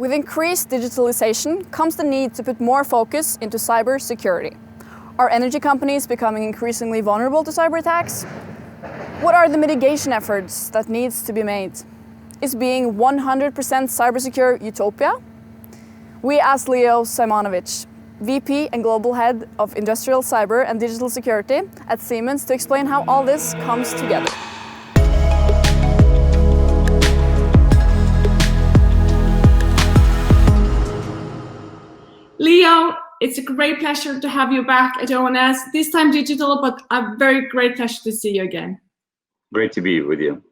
With increased digitalization comes the need to put more focus into cybersecurity. Are energy companies becoming increasingly vulnerable to cyber attacks? What are the mitigation efforts that needs to be made? Is being 100% cybersecure utopia? We asked Leo Simonovich, VP and Global Head of Industrial Cyber and Digital Security at Siemens, to explain how all this comes together. Leo, it's a great pleasure to have you back at ONS, this time digital, but a very great pleasure to see you again. Great to be with you.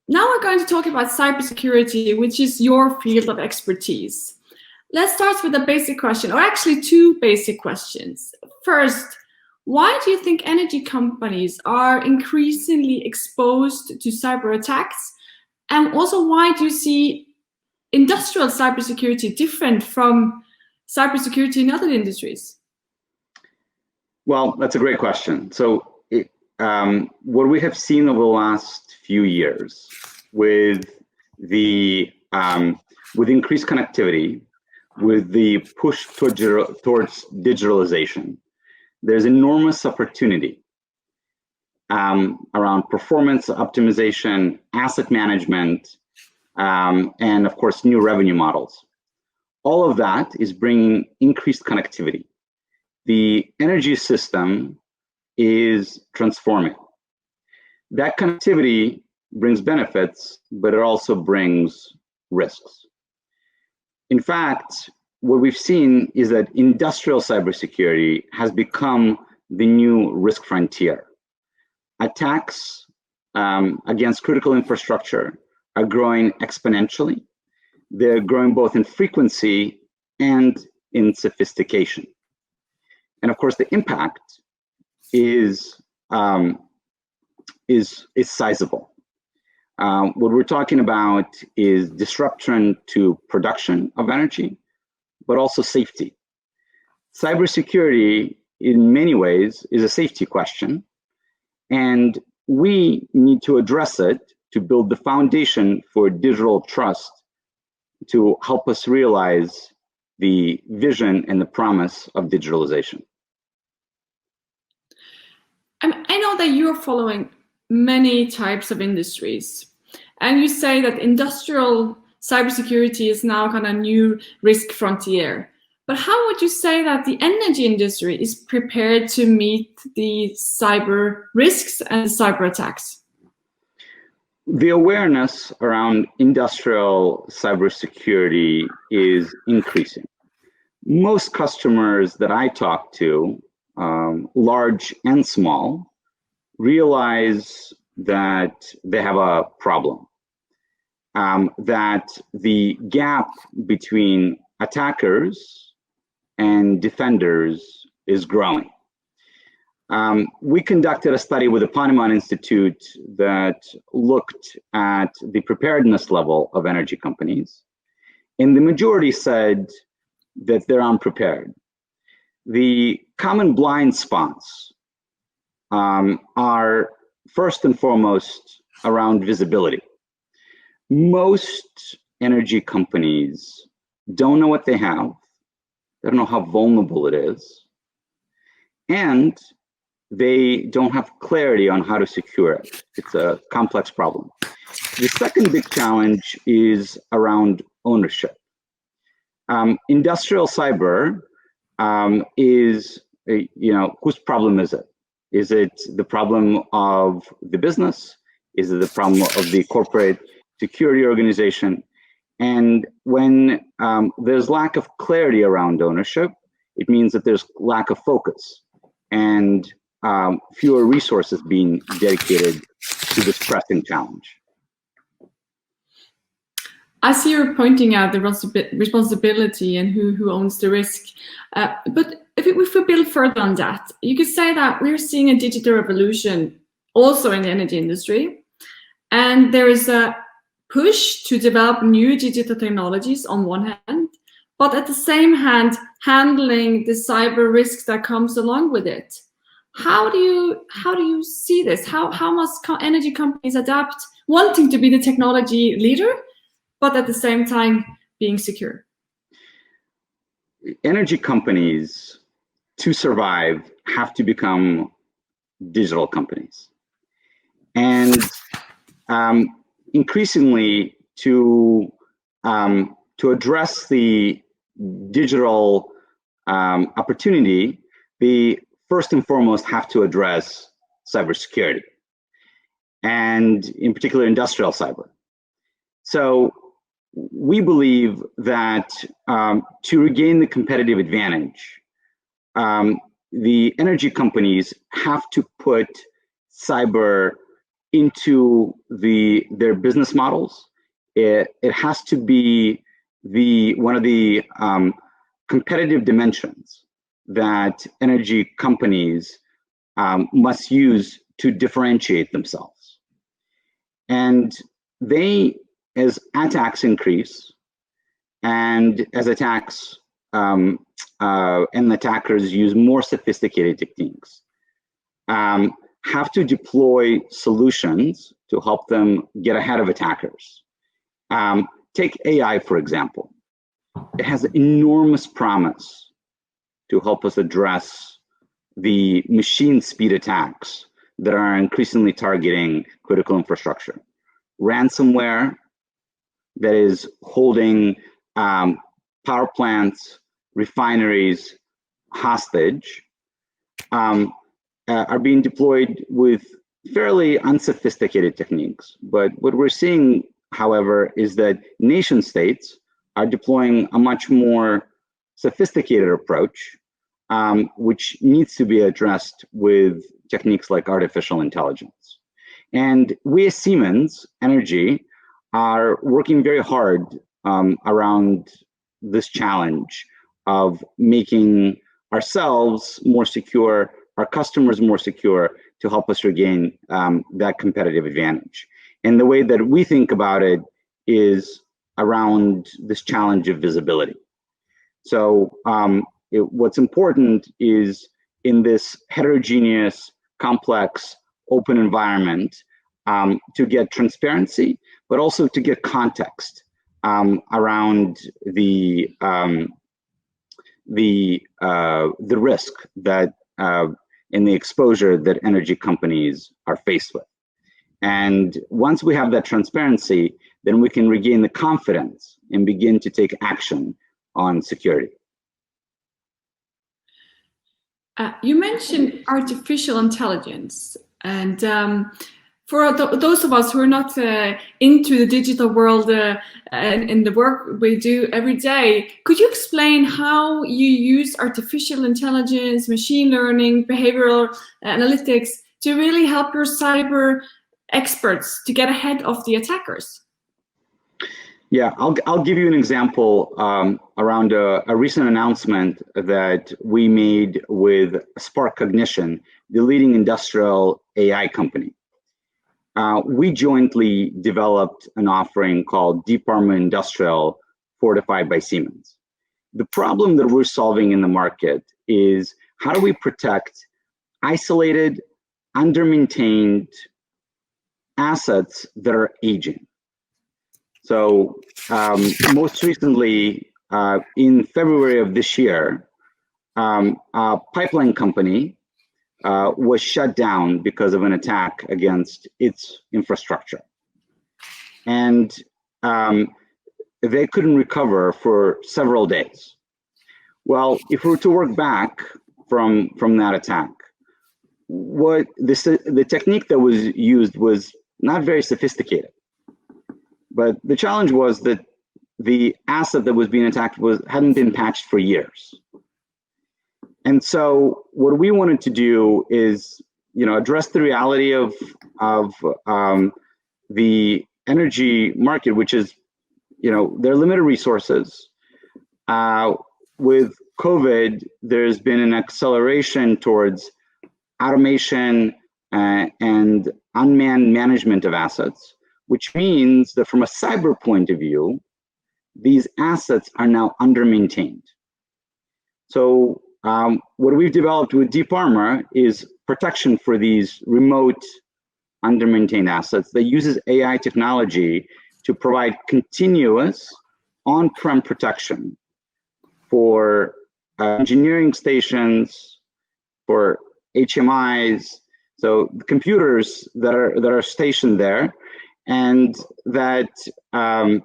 Now we're going to talk about cybersecurity, which is your field of expertise. Let's start with a basic question, or actually two basic questions. First, why do you think energy companies are increasingly exposed to cyber attacks? And also, why do you see industrial cybersecurity different from cybersecurity in other industries? Well, that's a great question. So what we have seen over the last few years with increased connectivity, with the push towards digitalization, there's enormous opportunity around performance optimization, asset management, and of course, new revenue models. All of that is bringing increased connectivity. The energy system is transforming. That connectivity brings benefits, but it also brings risks. In fact, what we've seen is that industrial cybersecurity has become the new risk frontier. Attacks against critical infrastructure are growing exponentially. They're growing both in frequency and in sophistication. And of course, the impact is sizable. What we're talking about is disruption to production of energy, but also safety. Cybersecurity, in many ways, is a safety question, and we need to address it to build the foundation for digital trust to help us realize the vision and the promise of digitalization. I know that you're following many types of industries, and you say that industrial cybersecurity is now kind of a new risk frontier. But how would you say that the energy industry is prepared to meet the cyber risks and cyber attacks? The awareness around industrial cybersecurity is increasing. Most customers that I talk to, large and small, realize that they have a problem, that the gap between attackers and defenders is growing. We conducted a study with the Ponemon Institute that looked at the preparedness level of energy companies, and the majority said that they're unprepared. The common blind spots are first and foremost around visibility. Most energy companies don't know what they have, they don't know how vulnerable it is, and they don't have clarity on how to secure it. It's a complex problem. The second big challenge is around ownership. Industrial cyber is, whose problem is it? Is it the problem of the business? Is it the problem of the corporate security organization? And when there's lack of clarity around ownership, it means that there's lack of focus and fewer resources being dedicated to this pressing challenge. I see you're pointing out the responsibility and who owns the risk. But if we build further on that, you could say that we're seeing a digital revolution also in the energy industry. And there is a push to develop new digital technologies on one hand, but at the same hand, handling the cyber risks that comes along with it. How do you see this? How must energy companies adapt, wanting to be the technology leader, but at the same time being secure? Energy companies, to survive, have to become digital companies. And increasingly, to address the digital opportunity, they first and foremost have to address cybersecurity, and in particular, industrial cyber. So we believe that to regain the competitive advantage, the energy companies have to put cyber into their business models. It has to be one of the competitive dimensions that energy companies must use to differentiate themselves. And as attacks increase, and as attacks and attackers use more sophisticated techniques, have to deploy solutions to help them get ahead of attackers. Take AI, for example. It has enormous promise to help us address the machine speed attacks that are increasingly targeting critical infrastructure. Ransomware that is holding power plants, refineries hostage are being deployed with fairly unsophisticated techniques. But what we're seeing, however, is that nation states are deploying a much more sophisticated approach, which needs to be addressed with techniques like artificial intelligence. And we as Siemens Energy are working very hard around this challenge of making ourselves more secure, our customers more secure, to help us regain that competitive advantage. And the way that we think about it is around this challenge of visibility. So what's important is, in this heterogeneous, complex, open environment, to get transparency, but also to get context around the risk that and the exposure that energy companies are faced with. And once we have that transparency, then we can regain the confidence and begin to take action on security. You mentioned artificial intelligence, and for those of us who are not into the digital world and in the work we do every day, could you explain how you use artificial intelligence, machine learning, behavioral analytics to really help your cyber experts to get ahead of the attackers? Yeah, I'll give you an example around a recent announcement that we made with Spark Cognition, the leading industrial AI company. We jointly developed an offering called Deep Armor Industrial, fortified by Siemens. The problem that we're solving in the market is, how do we protect isolated, under-maintained assets that are aging? So most recently, in February of this year, a pipeline company was shut down because of an attack against its infrastructure. And they couldn't recover for several days. Well, if we were to work back from that attack, the technique that was used was not very sophisticated. But the challenge was that the asset that was being attacked hadn't been patched for years. And so what we wanted to do is, address the reality of the energy market, which is, there are limited resources. With COVID, there's been an acceleration towards automation and unmanned management of assets, which means that from a cyber point of view, these assets are now under-maintained. So what we've developed with Deep Armor is protection for these remote, under-maintained assets that uses AI technology to provide continuous on-prem protection for engineering stations, for HMIs, so the computers that are stationed there, and that that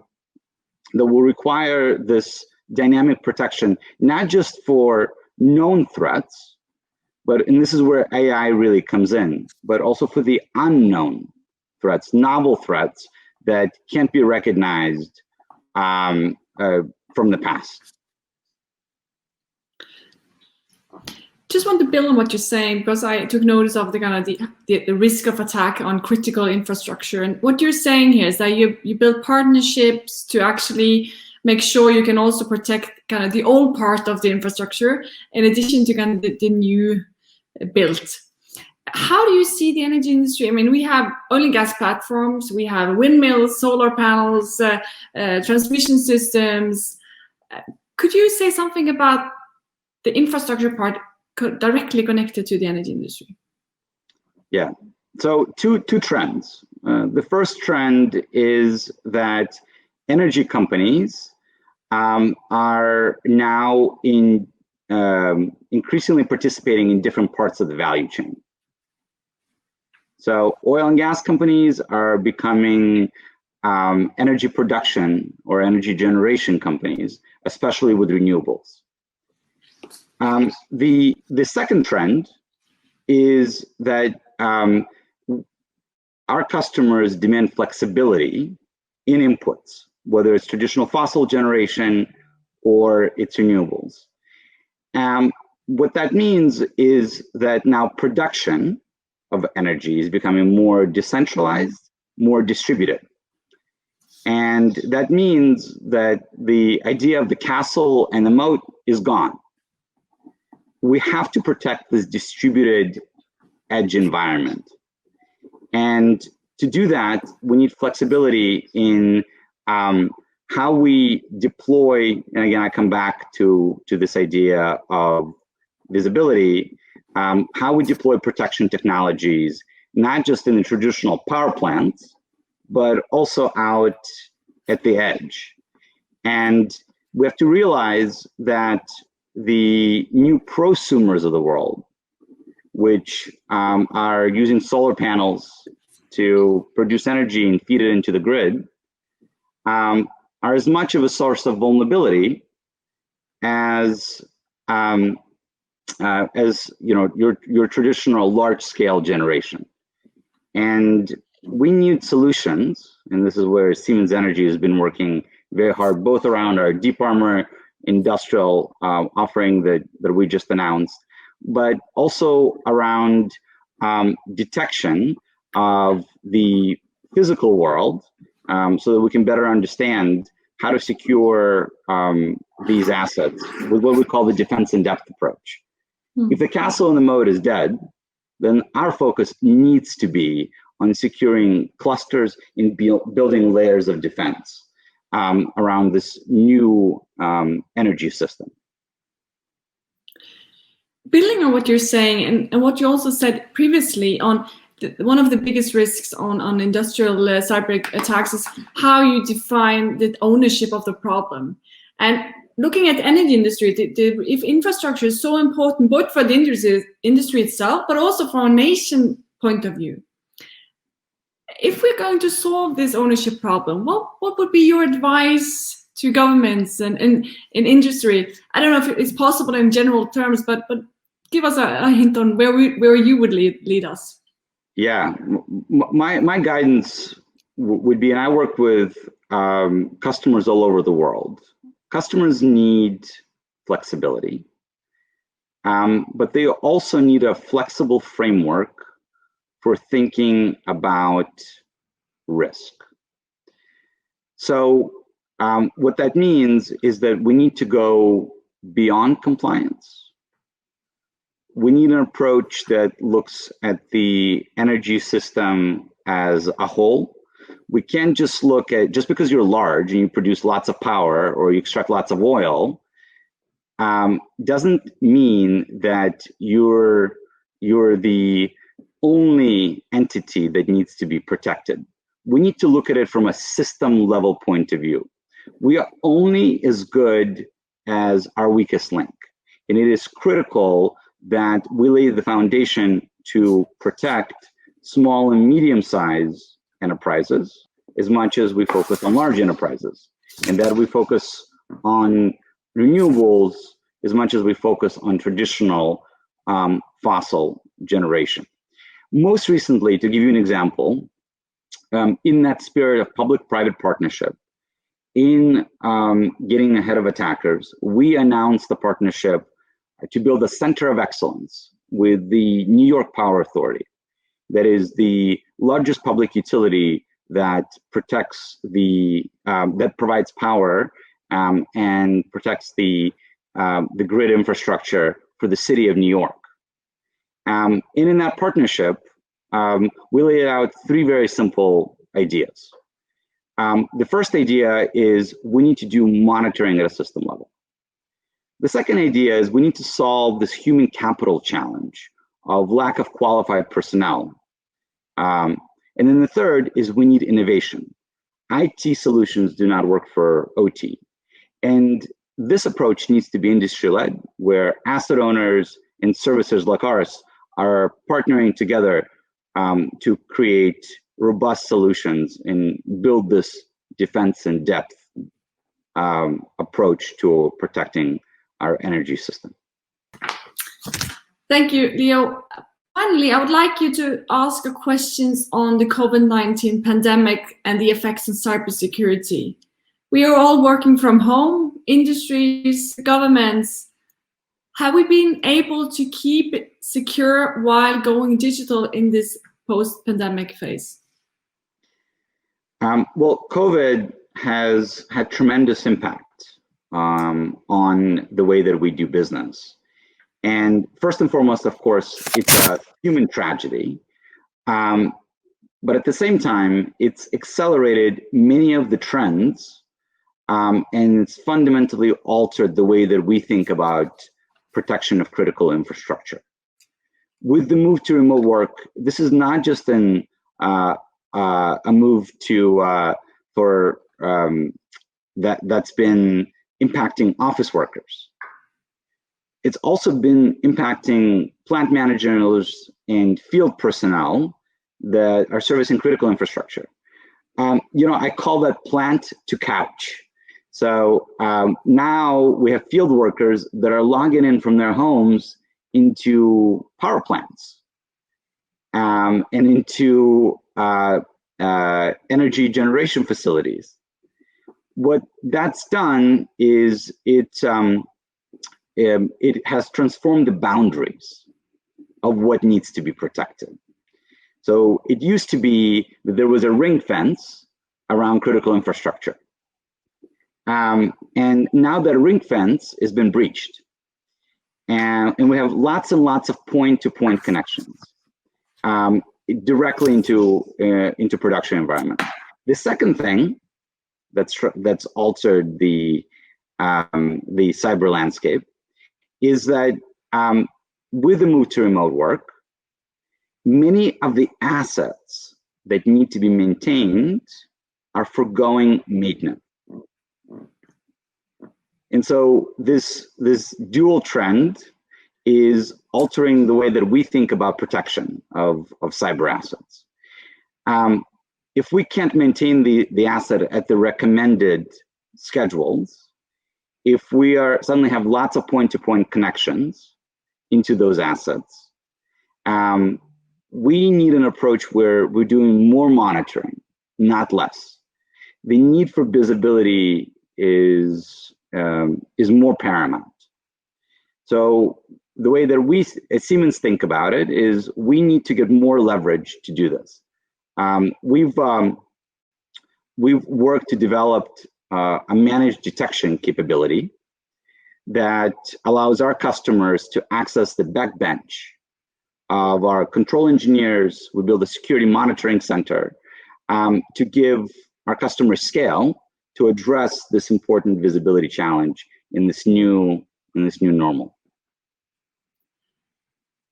will require this dynamic protection, not just for known threats, but, and this is where AI really comes in, but also for the unknown threats, novel threats that can't be recognized from the past. Just want to build on what you're saying, because I took notice of the kind of the risk of attack on critical infrastructure. And what you're saying here is that you build partnerships to actually make sure you can also protect kind of the old part of the infrastructure in addition to kind of the new build. How do you see the energy industry? I mean, we have oil and gas platforms, we have windmills, solar panels, transmission systems. Could you say something about the infrastructure part directly connected to the energy industry? Yeah, so two trends. The first trend is that energy companies are now increasingly participating in different parts of the value chain. So oil and gas companies are becoming energy production or energy generation companies, especially with renewables. The second trend is that our customers demand flexibility in inputs, whether it's traditional fossil generation or it's renewables. What that means is that now production of energy is becoming more decentralized, more distributed. And that means that the idea of the castle and the moat is gone. We have to protect this distributed edge environment. And to do that, we need flexibility in how we deploy, and again, I come back to this idea of visibility, how we deploy protection technologies, not just in the traditional power plants, but also out at the edge. And we have to realize that the new prosumers of the world, which are using solar panels to produce energy and feed it into the grid, are as much of a source of vulnerability as you know, your traditional large-scale generation. And we need solutions, and this is where Siemens Energy has been working very hard, both around our deep armor industrial offering that we just announced, but also around detection of the physical world, so that we can better understand how to secure these assets with what we call the defense in depth approach. If the castle in the moat is dead, then our focus needs to be on securing clusters and building layers of defense around this new energy system. Building on what you're saying and what you also said previously on one of the biggest risks on industrial cyber attacks is how you define the ownership of the problem. And looking at the energy industry, if infrastructure is so important, both for the industry itself, but also from a nation point of view, if we're going to solve this ownership problem, what would be your advice to governments and in industry? I don't know if it's possible in general terms, but give us a hint on where you would lead us. Yeah, my guidance would be, and I work with customers all over the world. Customers need flexibility, but they also need a flexible framework for thinking about risk. So what that means is that we need to go beyond compliance. We need an approach that looks at the energy system as a whole. We can't just look at, just because you're large and you produce lots of power or you extract lots of oil, doesn't mean that you're the only entity that needs to be protected. we need to look at it from a system level point of view. We are only as good as our weakest link. And it is critical that we lay the foundation to protect small and medium-sized enterprises as much as we focus on large enterprises, and that we focus on renewables as much as we focus on traditional fossil generation. Most recently, to give you an example, in that spirit of public-private partnership, in getting ahead of attackers, we announced the partnership to build a center of excellence with the New York Power Authority. That is the largest public utility that protects that provides power and protects the grid infrastructure for the city of New York. And in that partnership, we laid out three very simple ideas. The first idea is we need to do monitoring at a system level. The second idea is we need to solve this human capital challenge of lack of qualified personnel. And then the third is we need innovation. IT solutions do not work for OT. And this approach needs to be industry-led, where asset owners and servicers like ours are partnering together to create robust solutions and build this defense in depth approach to protecting our energy system. Thank you, Leo. Finally, I would like you to ask questions on the COVID-19 pandemic and the effects on cybersecurity. We are all working from home, industries, governments. Have we been able to keep it secure while going digital in this post-pandemic phase? Well, COVID has had tremendous impact on the way that we do business. And first and foremost, of course, it's a human tragedy. But at the same time, it's accelerated many of the trends, and it's fundamentally altered the way that we think about protection of critical infrastructure. With the move to remote work, this is not just a move that's been impacting office workers. It's also been impacting plant managers and field personnel that are servicing critical infrastructure. I call that plant to couch. So now we have field workers that are logging in from their homes into power plants and into energy generation facilities. What that's done is it has transformed the boundaries of what needs to be protected. So it used to be that there was a ring fence around critical infrastructure. And now that ring fence has been breached. And we have lots and lots of point-to-point connections directly into production environments. The second thing that's altered the cyber landscape is that with the move to remote work, many of the assets that need to be maintained are foregoing maintenance. And so this dual trend is altering the way that we think about protection of cyber assets. If we can't maintain the asset at the recommended schedules, if we suddenly have lots of point-to-point connections into those assets, we need an approach where we're doing more monitoring, not less. The need for visibility is more paramount. So the way that we at Siemens think about it is we need to get more leverage to do this. We've worked to develop a managed detection capability that allows our customers to access the backbench of our control engineers. We build a security monitoring center to give our customers scale to address this important visibility challenge in this new normal.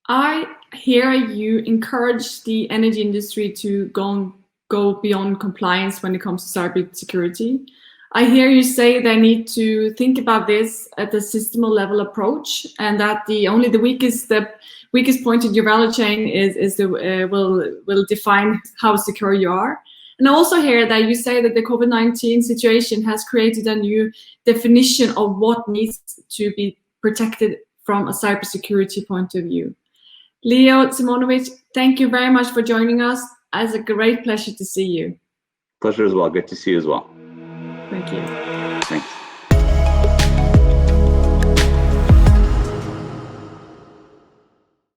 I hear you encourage the energy industry to go go beyond compliance when it comes to cybersecurity. I hear you say they need to think about this at the systemal level approach, and that only the weakest point in your value chain will define how secure you are. And I also hear that you say that the COVID-19 situation has created a new definition of what needs to be protected from a cybersecurity point of view. Leo Simonovich, thank you very much for joining us. It's a great pleasure to see you. Pleasure as well. Good to see you as well. Thank you. Thanks.